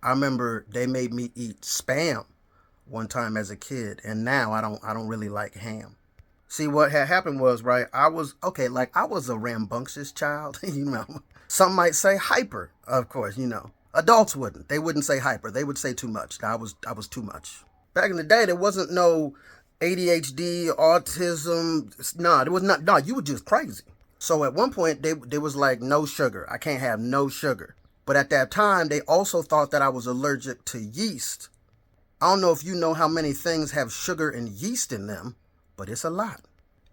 I remember they made me eat Spam one time as a kid, and now I don't really like ham. See, what had happened was, right, I was okay, like I was a rambunctious child, you know. Some might say hyper, of course, you know. Adults wouldn't. They wouldn't say hyper. They would say too much. I was too much. Back in the day, there wasn't no ADHD, autism. Nah, there was not. Nah, you were just crazy. So at one point, they was like, no sugar. I can't have no sugar. But at that time, they also thought that I was allergic to yeast. I don't know if you know how many things have sugar and yeast in them, but it's a lot.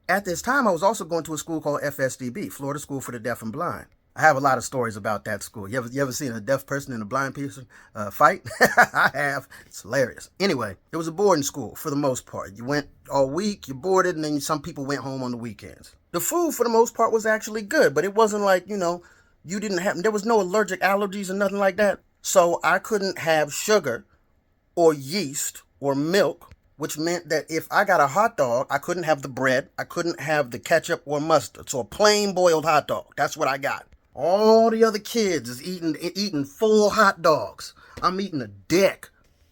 At this time, I was also going to a school called FSDB, Florida School for the Deaf and Blind. I have a lot of stories about that school. You ever seen a deaf person and a blind person fight? I have. It's hilarious. Anyway, it was a boarding school for the most part. You went all week, you boarded, and then some people went home on the weekends. The food for the most part was actually good, but it wasn't like, there was no allergies or nothing like that. So I couldn't have sugar or yeast or milk, which meant that if I got a hot dog, I couldn't have the bread, I couldn't have the ketchup or mustard. So a plain boiled hot dog, that's what I got. All the other kids is eating full hot dogs. I'm eating a dick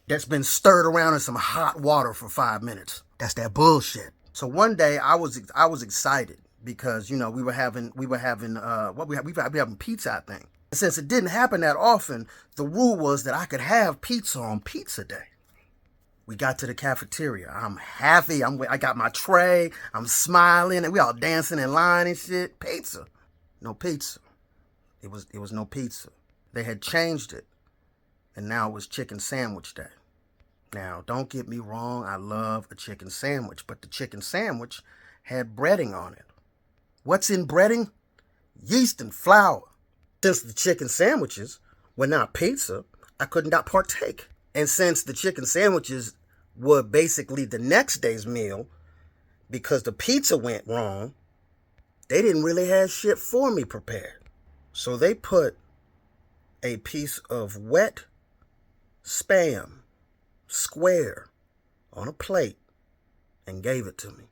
that's been stirred around in some hot water for 5 minutes. That's that bullshit. So one day I was excited because we were having pizza, I think. And since it didn't happen that often, the rule was that I could have pizza on pizza day. We got to the cafeteria. I'm happy. I got my tray. I'm smiling, and we all dancing in line and shit. Pizza. No pizza. It was no pizza. They had changed it, and now it was chicken sandwich day. Now, don't get me wrong, I love a chicken sandwich, but the chicken sandwich had breading on it. What's in breading? Yeast and flour. Since the chicken sandwiches were not pizza, I could not partake. And since the chicken sandwiches were basically the next day's meal, because the pizza went wrong, they didn't really have shit for me prepared. So they put a piece of wet Spam square on a plate and gave it to me.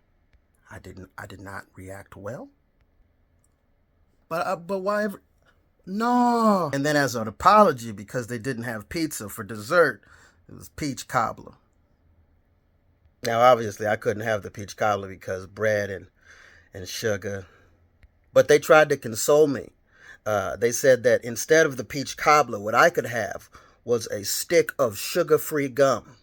I did not react well. But why? No. And then as an apology, because they didn't have pizza for dessert, it was peach cobbler. Now, obviously, I couldn't have the peach cobbler because bread and sugar. But they tried to console me. They said that instead of the peach cobbler, what I could have was a stick of sugar-free gum.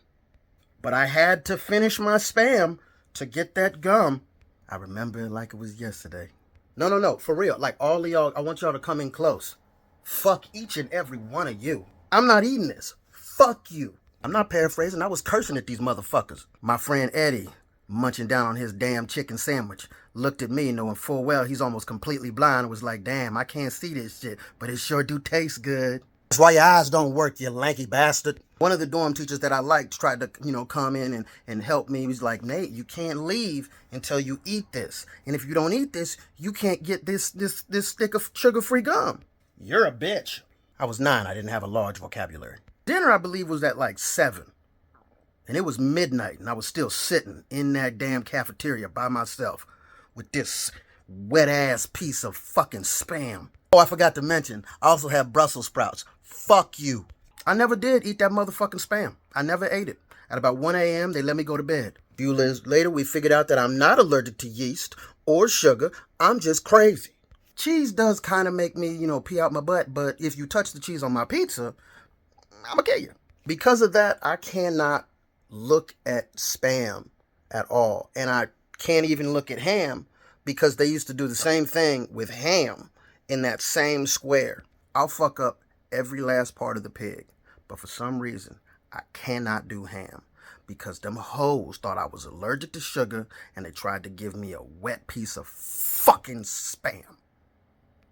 But I had to finish my Spam to get that gum. I remember it like it was yesterday. No, for real. Like all of y'all, I want y'all to come in close. Fuck each and every one of you. I'm not eating this. Fuck you. I'm not paraphrasing. I was cursing at these motherfuckers. My friend Eddie, munching down on his damn chicken sandwich, looked at me knowing full well he's almost completely blind and was like, damn, I can't see this shit, but it sure do taste good. That's why your eyes don't work, you lanky bastard. One of the dorm teachers that I liked tried to, come in and help me. He was like, Nate, you can't leave until you eat this. And if you don't eat this, you can't get this stick of sugar-free gum. You're a bitch. I was 9. I didn't have a large vocabulary. Dinner, I believe, was at like 7. And it was midnight, and I was still sitting in that damn cafeteria by myself with this wet-ass piece of fucking Spam. Oh, I forgot to mention, I also have Brussels sprouts. Fuck you. I never did eat that motherfucking Spam. I never ate it. At about 1 a.m., they let me go to bed. A few days later, we figured out that I'm not allergic to yeast or sugar. I'm just crazy. Cheese does kind of make me, pee out my butt, but if you touch the cheese on my pizza, I'm gonna kill you. Because of that, I cannot look at Spam at all. And I can't even look at ham because they used to do the same thing with ham in that same square. I'll fuck up every last part of the pig. But for some reason, I cannot do ham because them hoes thought I was allergic to sugar and they tried to give me a wet piece of fucking Spam.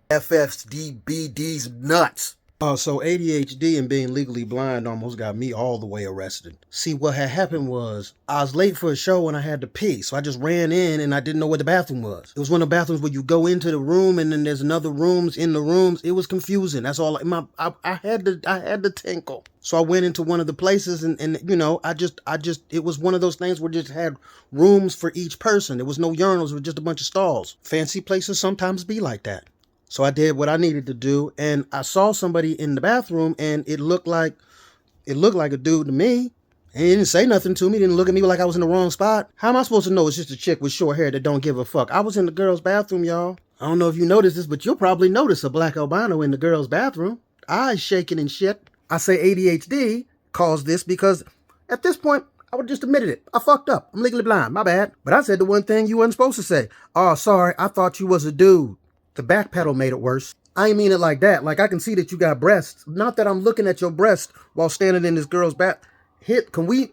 FSDBD's nuts. So ADHD and being legally blind almost got me all the way arrested. See, what had happened was I was late for a show and I had to pee. So I just ran in and I didn't know where the bathroom was. It was one of the bathrooms where you go into the room and then there's another rooms in the rooms. It was confusing. That's all. I had to tinkle. So I went into one of the places and it was one of those things where it just had rooms for each person. There was no urinals. It was just a bunch of stalls. Fancy places sometimes be like that. So I did what I needed to do, and I saw somebody in the bathroom, and it looked like It looked like a dude to me. He didn't say nothing to me. Didn't look at me like I was in the wrong spot. How am I supposed to know it's just a chick with short hair that don't give a fuck? I was in the girls' bathroom, y'all. I don't know if you noticed this, but you'll probably notice a black albino in the girls' bathroom. Eyes shaking and shit. I say ADHD caused this because at this point, I would have just admitted it. I fucked up. I'm legally blind. My bad. But I said the one thing you wasn't supposed to say. Oh, sorry. I thought you was a dude. The back pedal made it worse. I ain't mean it like that. Like, I can see that you got breasts. Not that I'm looking at your breast while standing in this girl's back. Can we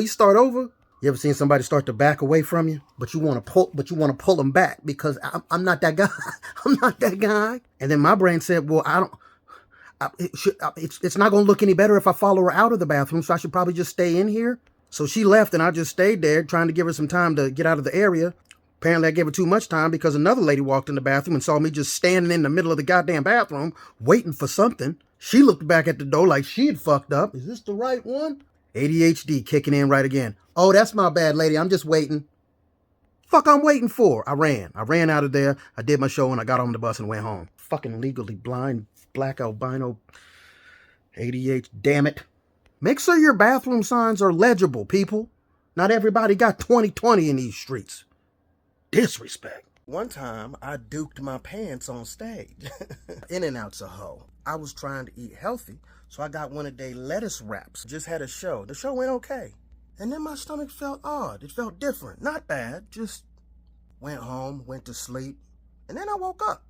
start over? You ever seen somebody start to back away from you, but you want to pull them back because I'm not that guy. I'm not that guy. And then my brain said, well, it's not going to look any better if I follow her out of the bathroom, so I should probably just stay in here. So she left, and I just stayed there trying to give her some time to get out of the area. Apparently, I gave her too much time because another lady walked in the bathroom and saw me just standing in the middle of the goddamn bathroom waiting for something. She looked back at the door like she had fucked up. Is this the right one? ADHD kicking in right again. Oh, that's my bad, lady. I'm just waiting. Fuck I'm waiting for? I ran out of there. I did my show, and I got on the bus and went home. Fucking legally blind, black albino, ADHD, damn it. Make sure your bathroom signs are legible, people. Not everybody got 20/20 in these streets. Disrespect. One time, I duked my pants on stage. In and out's a hoe. I was trying to eat healthy, so I got one of they lettuce wraps. Just had a show. The show went okay. And then my stomach felt odd. It felt different. Not bad. Just went home, went to sleep, and then I woke up.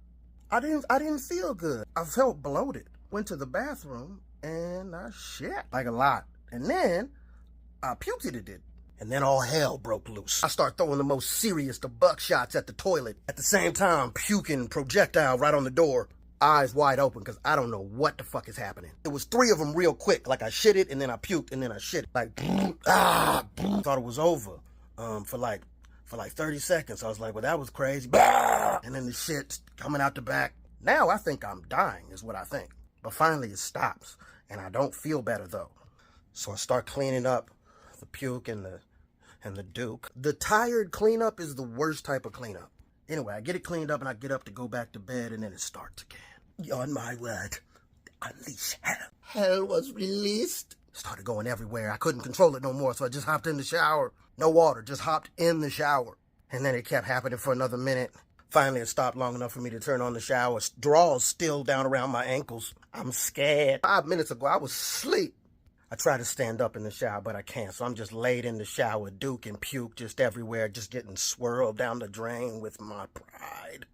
I didn't feel good. I felt bloated. Went to the bathroom, and I shit like a lot. And then I puked it. And then all hell broke loose. I start throwing the most serious of buckshots at the toilet. At the same time, puking projectile right on the door. Eyes wide open, because I don't know what the fuck is happening. It was 3 of them real quick. Like I shit it, and then I puked, and then I shit it. Like, thought it was over for like 30 seconds. I was like, well, that was crazy. And then the shit's coming out the back. Now I think I'm dying, is what I think. But finally it stops, and I don't feel better, though. So I start cleaning up the puke and the duke. The tired cleanup is the worst type of cleanup. Anyway, I get it cleaned up, and I get up to go back to bed, and then it starts again. On my word, unleash hell. Hell was released. Started going everywhere. I couldn't control it no more, so I just hopped in the shower. No water, just hopped in the shower. And then it kept happening for another minute. Finally, it stopped long enough for me to turn on the shower. Drawers still down around my ankles. I'm scared. 5 minutes ago, I was asleep. I try to stand up in the shower, but I can't. So I'm just laid in the shower, duke and puke just everywhere, just getting swirled down the drain with my pride.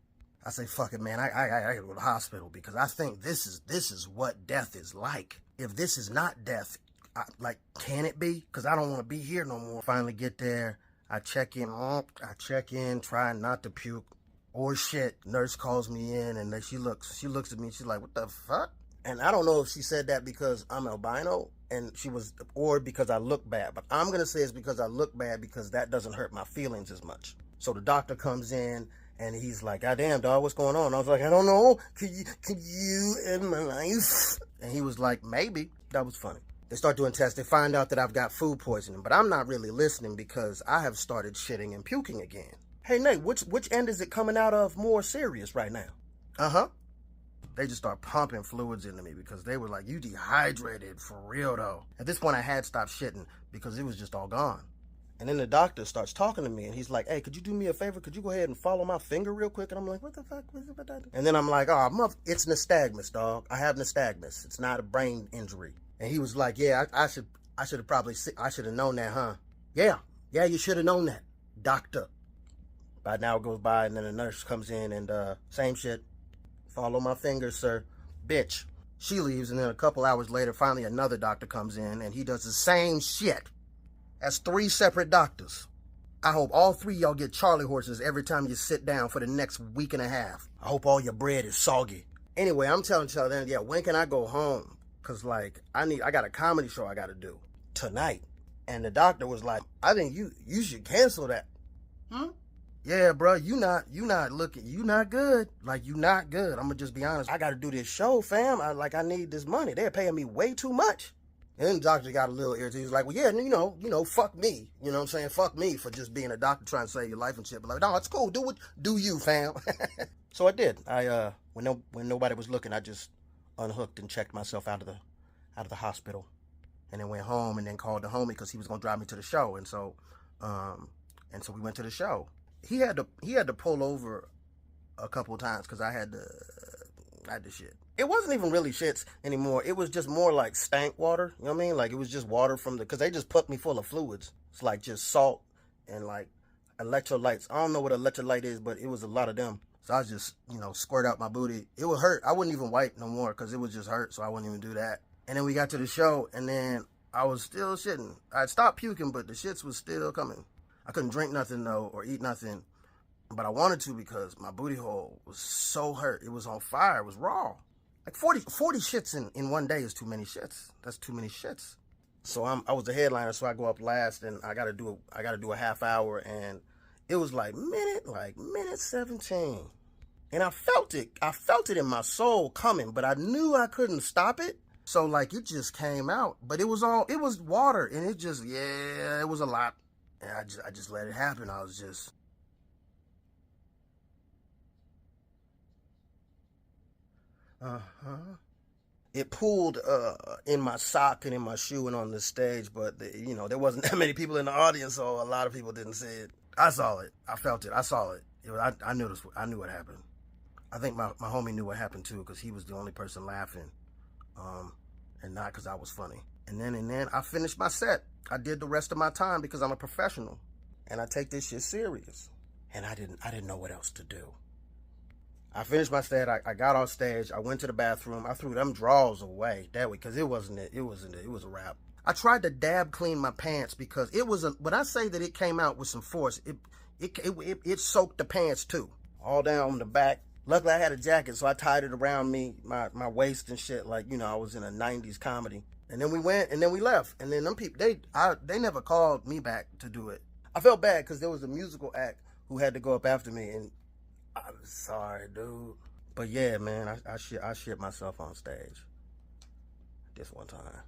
I say, fuck it, man. I gotta go to the hospital because I think this is what death is like. If this is not death, can it be? Because I don't want to be here no more. Finally get there. I check in, trying not to puke or shit. Nurse calls me in, and then she looks at me. She's like, what the fuck? And I don't know if she said that because I'm albino or because I look bad. But I'm going to say it's because I look bad because that doesn't hurt my feelings as much. So the doctor comes in and he's like, God damn, dog, what's going on? I was like, I don't know. Could you end my life? And he was like, maybe. That was funny. They start doing tests. They find out that I've got food poisoning. But I'm not really listening because I have started shitting and puking again. Hey, Nate, which end is it coming out of more serious right now? Uh-huh. They just start pumping fluids into me because they were like, you dehydrated for real, though. At this point, I had stopped shitting because it was just all gone. And then the doctor starts talking to me, and he's like, hey, could you do me a favor? Could you go ahead and follow my finger real quick? And I'm like, what the fuck? And then I'm like, oh, it's nystagmus, dog. I have nystagmus. It's not a brain injury. And he was like, yeah, I should have known that, huh? Yeah, you should have known that, doctor. About an hour goes by, and then a nurse comes in, and same shit. Follow my fingers, sir. Bitch. She leaves, and then a couple hours later, finally another doctor comes in, and he does the same shit as 3 separate doctors. I hope all 3 of y'all get Charlie horses every time you sit down for the next week and a half. I hope all your bread is soggy. Anyway, I'm telling y'all then, yeah, when can I go home? Because, I got a comedy show I got to do tonight. And the doctor was like, I think you should cancel that. Yeah, bro, you not good. Like, you not good. I'm gonna just be honest. I gotta do this show, fam. I need this money. They're paying me way too much. And then the doctor got a little irritated. He was like, well, yeah, you know, fuck me. You know what I'm saying? Fuck me for just being a doctor trying to save your life and shit. But like, no, it's cool. Do you, fam? So I did. When nobody was looking, I just unhooked and checked myself out of the hospital. and then went home and then called the homie because he was gonna drive me to the show. And so we went to the show. He had to pull over a couple of times because I had the shit. It wasn't even really shits anymore. It was just more like stank water. You know what I mean? Like it was just water because they just put me full of fluids. It's like just salt and like electrolytes. I don't know what electrolyte is, but it was a lot of them. So I just, squirt out my booty. It would hurt. I wouldn't even wipe no more because it would just hurt. So I wouldn't even do that. And then we got to the show, and then I was still shitting. I stopped puking, but the shits was still coming. I couldn't drink nothing though or eat nothing, but I wanted to because my booty hole was so hurt. It was on fire. It was raw. Like 40 shits in one day is too many shits. That's too many shits. So I was the headliner, so I go up last, and I gotta do a half hour, and it was like minute 17, and I felt it in my soul coming, but I knew I couldn't stop it. So like it just came out, but it was water, and it was a lot, and I just let it happen. I was just. It pooled in my sock and in my shoe and on the stage, but there wasn't that many people in the audience, so a lot of people didn't see it. I saw it. I felt it. I saw it. I knew this. I knew what happened. I think my homie knew what happened too, because he was the only person laughing, and not because I was funny. And then I finished my set. I did the rest of my time because I'm a professional, and I take this shit serious. And I didn't know what else to do. I finished my set. I got off stage. I went to the bathroom. I threw them drawers away that way because it was a wrap. I tried to dab clean my pants because when I say that it came out with some force, it soaked the pants too, all down the back. Luckily I had a jacket, so I tied it around me, my waist and shit, like I was in a 90s comedy. And then we went, and then we left, and then them people they never called me back to do it. I felt bad because there was a musical act who had to go up after me, and I'm sorry, dude. But yeah, man, I shit myself on stage this one time.